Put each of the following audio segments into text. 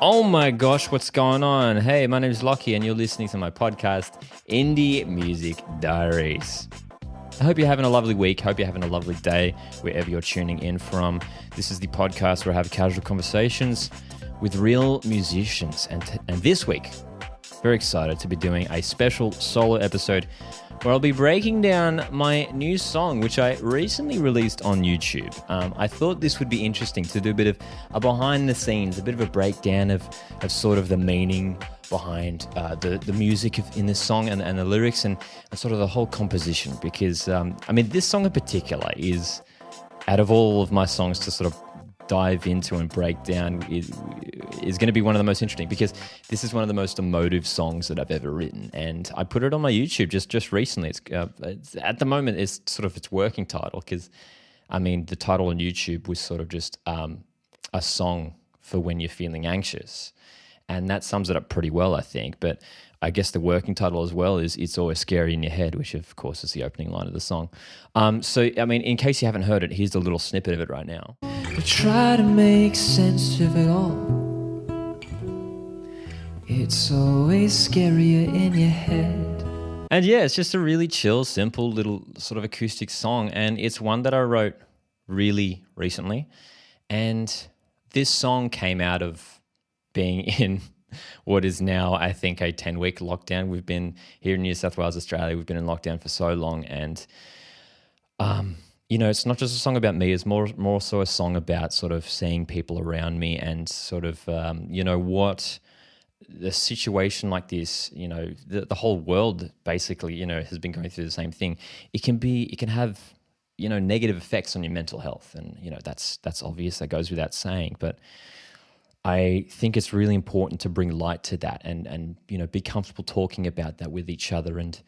Oh my gosh, what's going on? Hey, my name is Lockee and you're listening to my podcast, Indie Music Diaries. I hope you're having a lovely week. Hope you're having a lovely day wherever you're tuning in from. This is the podcast where I have casual conversations with real musicians. And this week, very excited to be doing a special solo episode where I'll be breaking down my new song, which I recently released on YouTube. I thought this would be interesting to do a bit of a behind the scenes, a bit of a breakdown of sort of the meaning behind the music in this song and the lyrics and sort of the whole composition. Because, this song in particular is, out of all of my songs to sort of dive into and break down, is going to be one of the most interesting, because this is one of the most emotive songs that I've ever written, and I put it on my YouTube just recently. It's at the moment it's sort of its working title, because the title on YouTube was sort of just a song for when you're feeling anxious, and that sums it up pretty well, I think. But I guess the working title as well is It's Always Scary in Your Head, which of course is the opening line of the song. In case you haven't heard it, here's a little snippet of it right now. But try to make sense of it all. It's always scarier in your head. And yeah, it's just a really chill, simple little sort of acoustic song. And it's one that I wrote really recently. And this song came out of being in what is now, I think, a 10-week lockdown. We've been here in New South Wales, Australia. We've been in lockdown for so long. And, it's not just a song about me. It's more so a song about sort of seeing people around me and sort of, what the situation like this, the whole world basically, has been going through the same thing. It can have, negative effects on your mental health. And, that's obvious. That goes without saying. But I think it's really important to bring light to that and be comfortable talking about that with each other, and,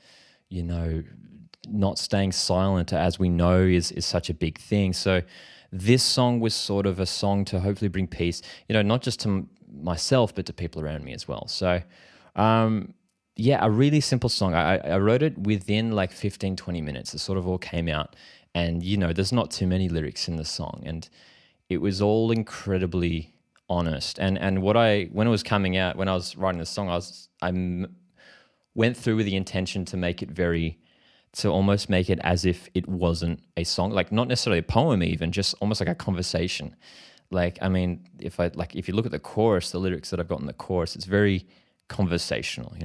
not staying silent, as we know is such a big thing. So this song was sort of a song to hopefully bring peace, not just to myself, but to people around me as well. So, a really simple song. I wrote it within like 15, 20 minutes. It sort of all came out, and, there's not too many lyrics in the song, and it was all incredibly honest. And when it was coming out, when I was writing the song, I went through with the intention to almost make it as if it wasn't a song, like not necessarily a poem, even just almost like a conversation. If you look at the chorus, the lyrics that I've got in the chorus, it's very conversational.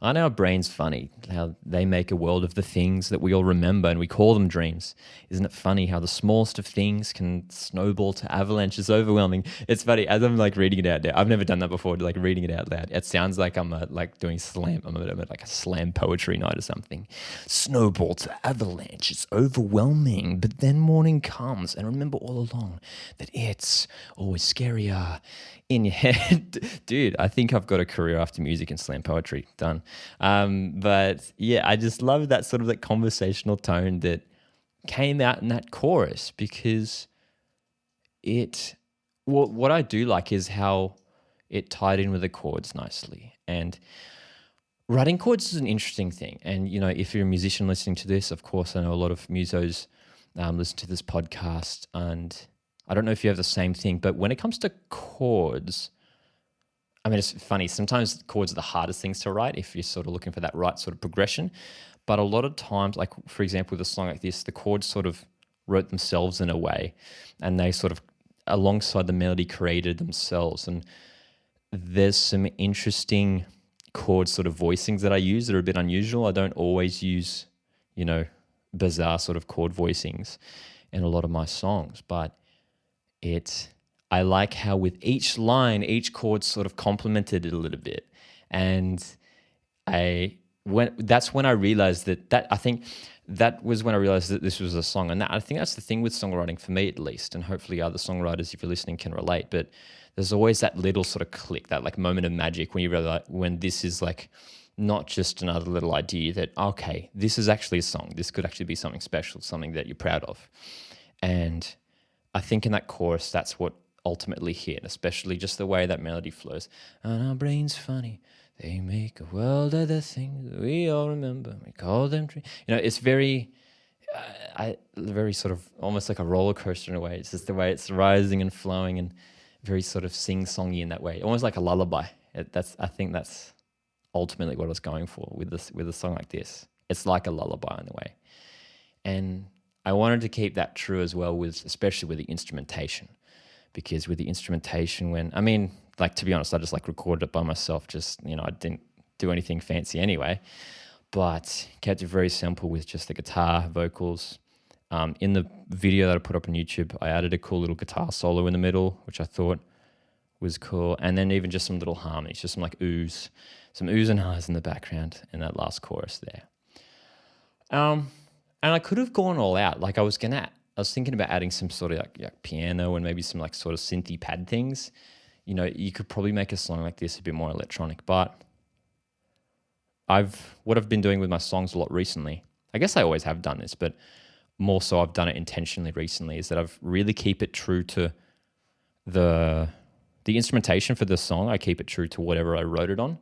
Aren't our brains funny how they make a world of the things that we all remember and we call them dreams? Isn't it funny how the smallest of things can snowball to avalanches? Overwhelming. It's funny as I'm like reading it out there. I've never done that before, like reading it out loud. It sounds like I'm doing slam. I'm at like a slam poetry night or something. Snowball to avalanche. It's overwhelming, but then morning comes, and remember all along that it's always scarier in your head. Dude, I think I've got a career after music and slam poetry done. But yeah, I just love that sort of that conversational tone that came out in that chorus, because what I do like is how it tied in with the chords nicely. And writing chords is an interesting thing. And, if you're a musician listening to this, of course, I know a lot of musos listen to this podcast, and I don't know if you have the same thing, but when it comes to chords, it's funny. Sometimes chords are the hardest things to write if you're sort of looking for that right sort of progression. But a lot of times, like for example, with a song like this, the chords sort of wrote themselves in a way, and they sort of, alongside the melody, created themselves. And there's some interesting chord sort of voicings that I use that are a bit unusual. I don't always use, bizarre sort of chord voicings in a lot of my songs, but I like how with each line, each chord sort of complemented it a little bit. And that's when I realized I think that was when I realized that this was a song. And I think that's the thing with songwriting, for me at least, and hopefully other songwriters, if you're listening, can relate. But there's always that little sort of click, that like moment of magic when you realize, when this is like not just another little idea that, okay, this is actually a song. This could actually be something special, something that you're proud of. And I think in that chorus, that's what ultimately hit, especially just the way that melody flows. And our brains funny, they make a world of the things that we all remember. We call them dreams. It's very very sort of almost like a roller coaster in a way. It's just the way it's rising and flowing, and very sort of sing-songy in that way, almost like a lullaby. I think that's ultimately what I was going for with a song like this. It's like a lullaby in a way. And I wanted to keep that true as well, especially with the instrumentation, because with the instrumentation, to be honest, I just like recorded it by myself. Just, I didn't do anything fancy anyway, but kept it very simple with just the guitar, vocals. In the video that I put up on YouTube, I added a cool little guitar solo in the middle, which I thought was cool. And then even just some little harmonies, just some oohs and ahs in the background in that last chorus there. And I could have gone all out. Like I was thinking about adding some sort of like piano and maybe some like sort of synthy pad things. You could probably make a song like this a bit more electronic, but what I've been doing with my songs a lot recently, I guess I always have done this, but more so I've done it intentionally recently, is that I've really keep it true to the instrumentation for the song. I keep it true to whatever I wrote it on.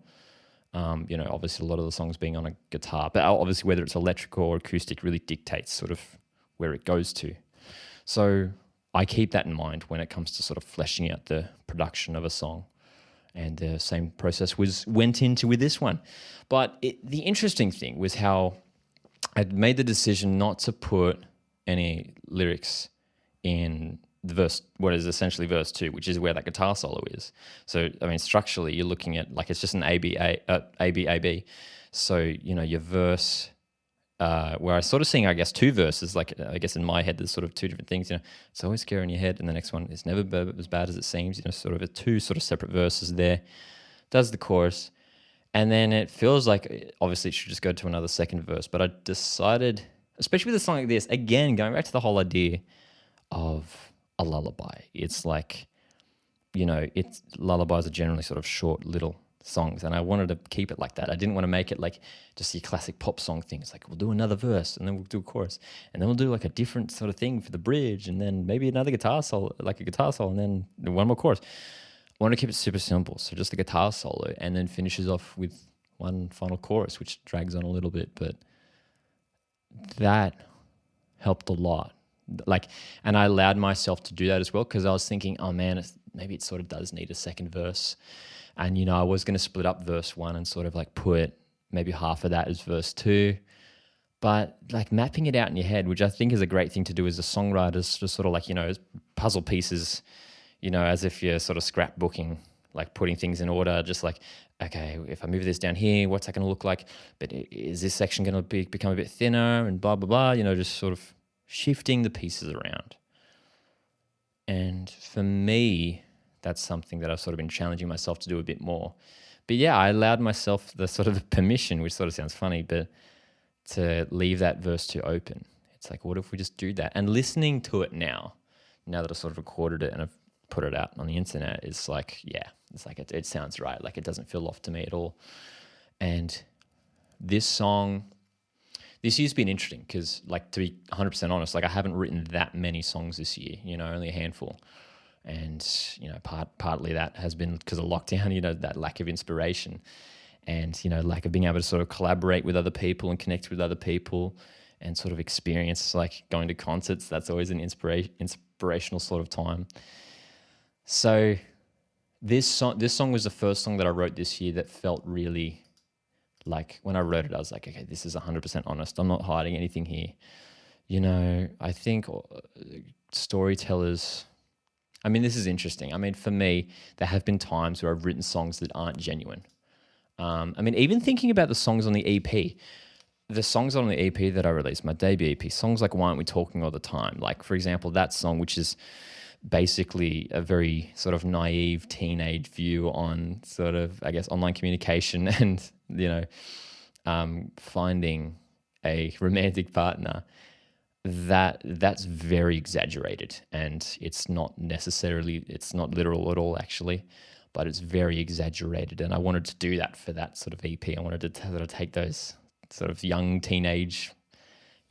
Obviously a lot of the songs being on a guitar, but obviously whether it's electrical or acoustic really dictates sort of where it goes to. So I keep that in mind when it comes to sort of fleshing out the production of a song. And the same process went into with this one. But the interesting thing was how I'd made the decision not to put any lyrics in the verse, what is essentially verse 2, which is where that guitar solo is. So, structurally, you're looking at like it's just an A, B, A, B. So, your verse, where I sort of sing, I guess, two verses, like I guess in my head, there's sort of two different things, it's always scary in your head, and the next one is never as bad as it seems, sort of two sort of separate verses there. Does the chorus. And then it feels like, obviously, it should just go to another second verse. But I decided, especially with a song like this, again, going back to the whole idea of a lullaby. It's like, lullabies are generally sort of short little songs, and I wanted to keep it like that. I didn't want to make it like just your classic pop song thing. It's like, we'll do another verse, and then we'll do a chorus, and then we'll do like a different sort of thing for the bridge, and then maybe another guitar solo, and then one more chorus. I want to keep it super simple. So just the guitar solo, and then finishes off with one final chorus, which drags on a little bit, but that helped a lot. And I allowed myself to do that as well, because I was thinking, oh man, maybe it sort of does need a second verse. And, I was going to split up verse 1 and sort of like put maybe half of that as verse 2. But like mapping it out in your head, which I think is a great thing to do as a songwriter, is just sort of like, as puzzle pieces, as if you're sort of scrapbooking, like putting things in order, just like, okay, if I move this down here, what's that going to look like? But is this section going to become a bit thinner and blah, blah, blah, just sort of shifting the pieces around. And for me, that's something that I've sort of been challenging myself to do a bit more. But yeah, I allowed myself the sort of permission, which sort of sounds funny, but to leave that verse 2 open. It's like, what if we just do that? And listening to it now that I've sort of recorded it and I've put it out on the internet, it's like, yeah, it's like it sounds right. Like it doesn't feel off to me at all. And this year's been interesting because, like, to be 100% honest, like I haven't written that many songs this year, only a handful. And, partly that has been because of lockdown, that lack of inspiration and, lack of being able to sort of collaborate with other people and connect with other people and sort of experience, like going to concerts. That's always an inspirational sort of time. So this song was the first song that I wrote this year that felt really like, when I wrote it, I was like, okay, this is 100% honest. I'm not hiding anything here. I think storytellers, this is interesting. For me, there have been times where I've written songs that aren't genuine. Even thinking about the songs on the EP, the songs on the EP that I released, my debut EP, songs like Why Aren't We Talking All the Time? Like, for example, that song, which is basically a very sort of naive teenage view on sort of, I guess, online communication and, finding a romantic partner, that's very exaggerated, and it's not literal at all, actually, but it's very exaggerated. And I wanted to do that for that sort of EP. I wanted to sort of take those sort of young teenage,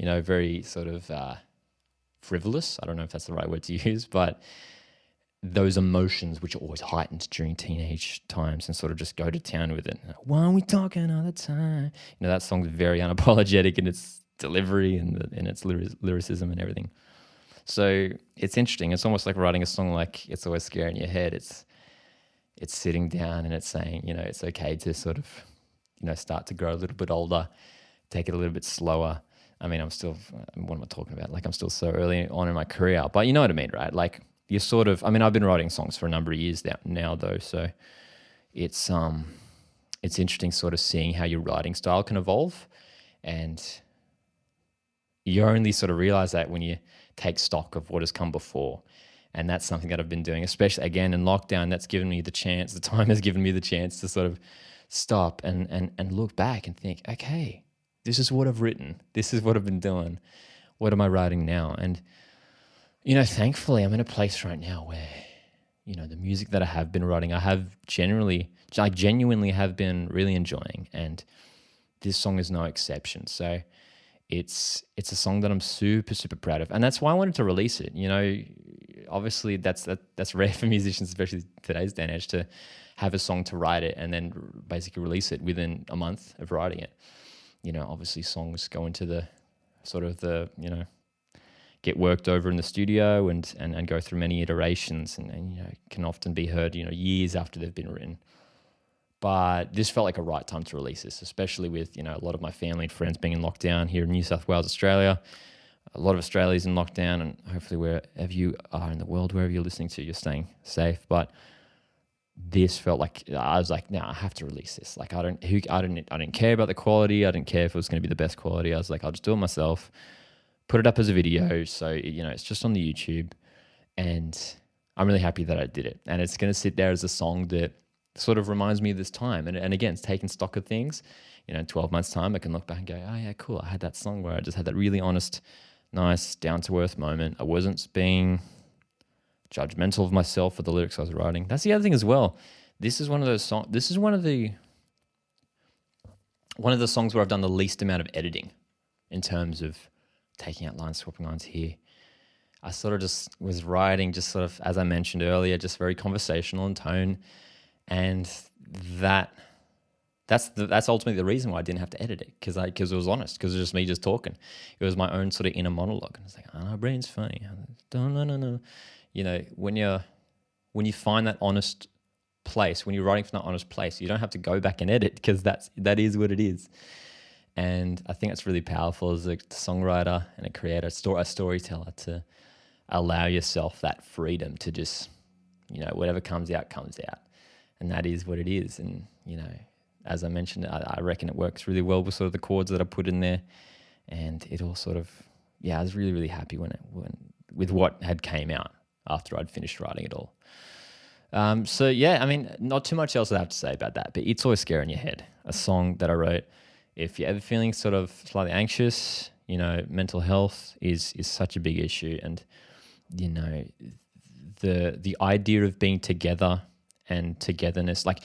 very sort of frivolous, I don't know if that's the right word to use, but those emotions which are always heightened during teenage times, and sort of just go to town with it. Why aren't we talking all the time? That song's very unapologetic in its delivery and in its lyricism and everything. So it's interesting. It's almost like writing a song like It's Always Scary in Your Head. It's sitting down and it's saying, it's okay to sort of, start to grow a little bit older, take it a little bit slower. I mean, what am I talking about? Like I'm still so early on in my career, but you know what I mean, right? Like you're sort of, I've been writing songs for a number of years now though. So it's interesting sort of seeing how your writing style can evolve, and you only sort of realize that when you take stock of what has come before. And that's something that I've been doing, especially again in lockdown. That's given me the chance, the time has given me the chance to sort of stop and look back and think, okay, this is what I've written. This is what I've been doing. What am I writing now? And, thankfully I'm in a place right now where, the music that I have been writing, I have genuinely have been really enjoying. And this song is no exception. So it's a song that I'm super, super proud of. And that's why I wanted to release it. Obviously that's rare for musicians, especially today's day and age, to have a song to write it and then basically release it within a month of writing it. Obviously songs go into the sort of get worked over in the studio and go through many iterations and can often be heard, years after they've been written. But this felt like a right time to release this, especially with, a lot of my family and friends being in lockdown here in New South Wales, Australia. A lot of Australians in lockdown, and hopefully wherever you are in the world, wherever you're listening to, you're staying safe. But this felt like, I was like, no, I have to release this. Like I didn't care about the quality. I didn't care if it was going to be the best quality. I was like, I'll just do it myself, put it up as a video. So, it's just on the YouTube, and I'm really happy that I did it. And it's going to sit there as a song that sort of reminds me of this time. And again, it's taking stock of things. In 12 months time, I can look back and go, oh yeah, cool. I had that song where I just had that really honest, nice, down-to-earth moment. I wasn't being judgmental of myself for the lyrics I was writing. That's the other thing as well. This is one of those songs. This is one of the songs where I've done the least amount of editing in terms of taking out lines, swapping lines here. I sort of just was writing, just sort of, as I mentioned earlier, just very conversational in tone, and that's ultimately the reason why I didn't have to edit it, because it was honest, because it was just me just talking. It was my own sort of inner monologue. And it's like, oh, my brain's funny. No. When you find that honest place, when you're writing from that honest place, you don't have to go back and edit, because that is what it is. And I think that's really powerful as a songwriter and a creator, a storyteller, to allow yourself that freedom to just, whatever comes out, comes out. And that is what it is. And, as I mentioned, I reckon it works really well with sort of the chords that I put in there. And it all sort of, I was really, really happy with what had came out after I'd finished writing it all. Not too much else I have to say about that, but It's Always Scary in Your Head, a song that I wrote. If you're ever feeling sort of slightly anxious, mental health is such a big issue. And, the idea of being together and togetherness, like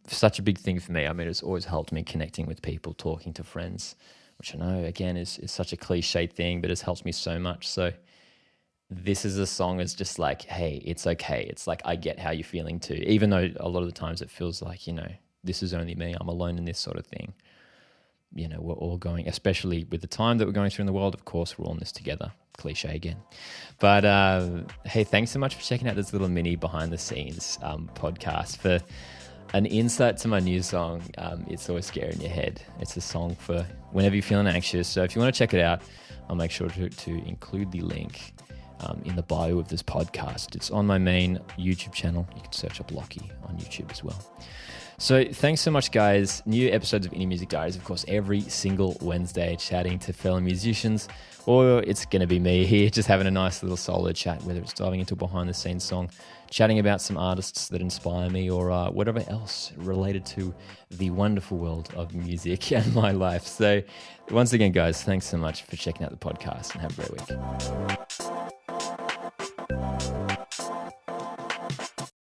such a big thing for me. I mean, it's always helped me connecting with people, talking to friends, which I know, again, is such a cliche thing, but it's helped me so much. So this is a song that's just like, hey, it's okay. It's like, I get how you're feeling too, even though a lot of the times it feels like, this is only me. I'm alone in this sort of thing. We're all going, especially with the time that we're going through in the world, of course, we're all in this together. Cliche again. But hey, thanks so much for checking out this little mini behind the scenes podcast for an insight to my new song, It's Always Scary in Your Head. It's a song for whenever you're feeling anxious. So if you want to check it out, I'll make sure to include the link in the bio of this podcast. It's on my main YouTube channel. You can search up Lockee on YouTube as well. So thanks so much, guys. New episodes of Indie Music Diaries, of course, every single Wednesday, chatting to fellow musicians, or it's going to be me here just having a nice little solo chat, whether it's diving into a behind-the-scenes song, chatting about some artists that inspire me, or whatever else related to the wonderful world of music and my life. So once again, guys, thanks so much for checking out the podcast, and have a great week.